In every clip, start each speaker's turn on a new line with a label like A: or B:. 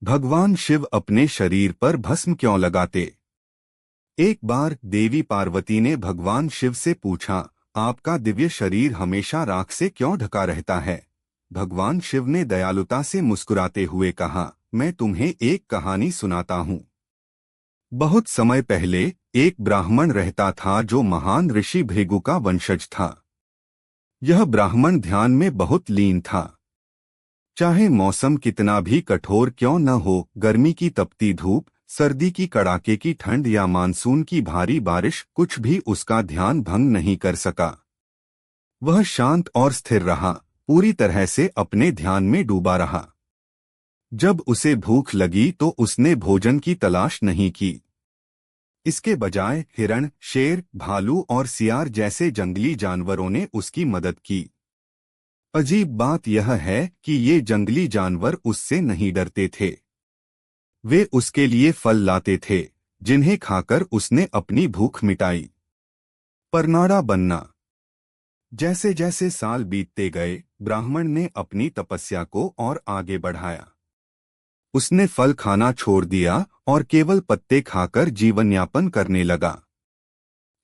A: भगवान शिव अपने शरीर पर भस्म क्यों लगाते? एक बार देवी पार्वती ने भगवान शिव से पूछा, आपका दिव्य शरीर हमेशा राख से क्यों ढका रहता है? भगवान शिव ने दयालुता से मुस्कुराते हुए कहा, मैं तुम्हें एक कहानी सुनाता हूँ। बहुत समय पहले एक ब्राह्मण रहता था जो महान ऋषि भृगु का वंशज था। यह ब्राह्मण ध्यान में बहुत लीन था। चाहे मौसम कितना भी कठोर क्यों न हो, गर्मी की तपती धूप, सर्दी की कड़ाके की ठंड या मानसून की भारी बारिश, कुछ भी उसका ध्यान भंग नहीं कर सका। वह शांत और स्थिर रहा, पूरी तरह से अपने ध्यान में डूबा रहा। जब उसे भूख लगी तो उसने भोजन की तलाश नहीं की। इसके बजाय हिरण, शेर, भालू और सियार जैसे जंगली जानवरों ने उसकी मदद की। अजीब बात यह है कि ये जंगली जानवर उससे नहीं डरते थे। वे उसके लिए फल लाते थे, जिन्हें खाकर उसने अपनी भूख मिटाई। परनाड़ा बनना। जैसे जैसे साल बीतते गए, ब्राह्मण ने अपनी तपस्या को और आगे बढ़ाया। उसने फल खाना छोड़ दिया और केवल पत्ते खाकर जीवन यापन करने लगा।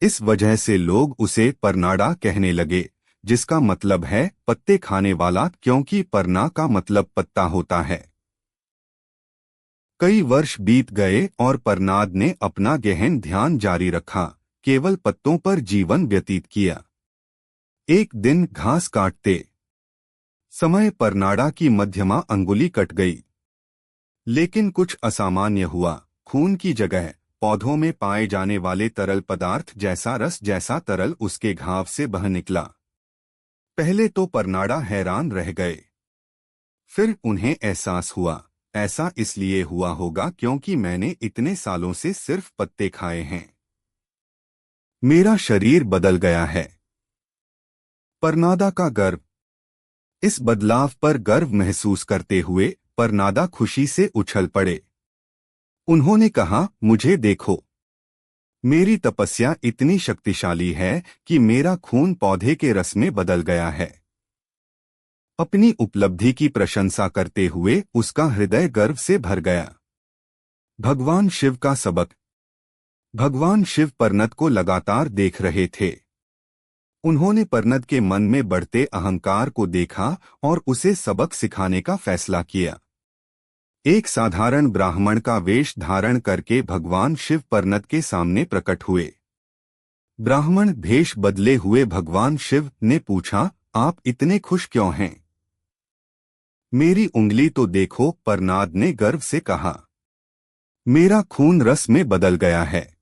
A: इस वजह से लोग उसे परनाड़ा कहने लगे, जिसका मतलब है पत्ते खाने वाला, क्योंकि परना का मतलब पत्ता होता है। कई वर्ष बीत गए और परनाद ने अपना गहन ध्यान जारी रखा, केवल पत्तों पर जीवन व्यतीत किया। एक दिन घास काटते समय परनाड़ा की मध्यमा अंगुली कट गई। लेकिन कुछ असामान्य हुआ। खून की जगह पौधों में पाए जाने वाले तरल पदार्थ जैसा रस जैसा तरल उसके घाव से बह निकला। पहले तो परनाड़ा हैरान रह गए। फिर उन्हें एहसास हुआ, ऐसा इसलिए हुआ होगा क्योंकि मैंने इतने सालों से सिर्फ पत्ते खाए हैं। मेरा शरीर बदल गया है। परनादा का गर्व। इस बदलाव पर गर्व महसूस करते हुए परनादा खुशी से उछल पड़े। उन्होंने कहा, मुझे देखो, मेरी तपस्या इतनी शक्तिशाली है कि मेरा खून पौधे के रस में बदल गया है। अपनी उपलब्धि की प्रशंसा करते हुए उसका हृदय गर्व से भर गया। भगवान शिव का सबक। भगवान शिव परनद को लगातार देख रहे थे। उन्होंने परनद के मन में बढ़ते अहंकार को देखा और उसे सबक सिखाने का फैसला किया। एक साधारण ब्राह्मण का वेश धारण करके भगवान शिव परनद के सामने प्रकट हुए। ब्राह्मण भेष बदले हुए भगवान शिव ने पूछा, आप इतने खुश क्यों हैं? मेरी उंगली तो देखो, परनाद ने गर्व से कहा। मेरा खून रस में बदल गया है।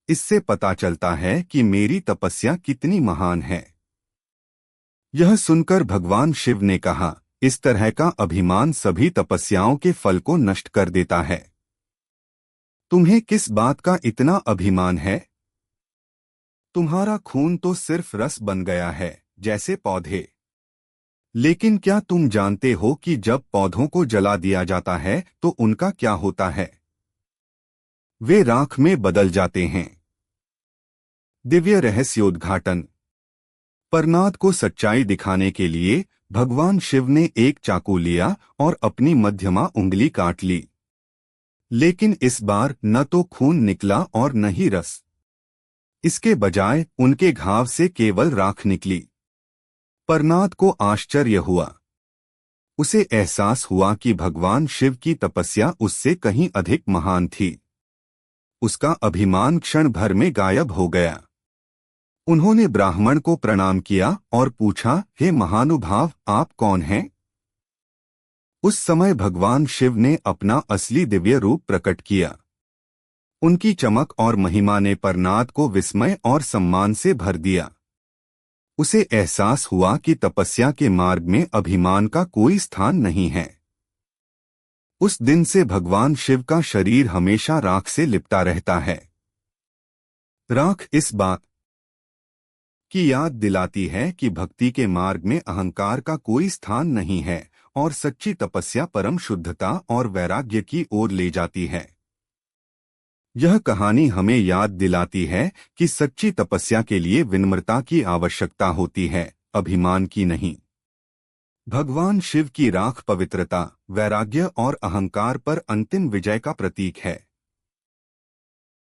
A: इससे पता चलता है कि मेरी तपस्या कितनी महान है। यह सुनकर भगवान शिव ने कहा, इस तरह का अभिमान सभी तपस्याओं के फल को नष्ट कर देता है। तुम्हें किस बात का इतना अभिमान है? तुम्हारा खून तो सिर्फ रस बन गया है, जैसे पौधे। लेकिन क्या तुम जानते हो कि जब पौधों को जला दिया जाता है तो उनका क्या होता है? वे राख में बदल जाते हैं। दिव्य रहस्योद्घाटन। परनाद को सच्चाई दिखाने के लिए भगवान शिव ने एक चाकू लिया और अपनी मध्यमा उंगली काट ली। लेकिन इस बार न तो खून निकला और न ही रस। इसके बजाय उनके घाव से केवल राख निकली। परनाद को आश्चर्य हुआ। उसे एहसास हुआ कि भगवान शिव की तपस्या उससे कहीं अधिक महान थी। उसका अभिमान क्षण भर में गायब हो गया। उन्होंने ब्राह्मण को प्रणाम किया और पूछा, हे महानुभाव, आप कौन हैं? उस समय भगवान शिव ने अपना असली दिव्य रूप प्रकट किया। उनकी चमक और महिमा ने परनाद को विस्मय और सम्मान से भर दिया। उसे एहसास हुआ कि तपस्या के मार्ग में अभिमान का कोई स्थान नहीं है। उस दिन से भगवान शिव का शरीर हमेशा राख से लिपटा रहता है। राख इस बात की याद दिलाती है कि भक्ति के मार्ग में अहंकार का कोई स्थान नहीं है और सच्ची तपस्या परम शुद्धता और वैराग्य की ओर ले जाती है। यह कहानी हमें याद दिलाती है कि सच्ची तपस्या के लिए विनम्रता की आवश्यकता होती है, अभिमान की नहीं। भगवान शिव की राख पवित्रता, वैराग्य और अहंकार पर अंतिम विजय का प्रतीक है।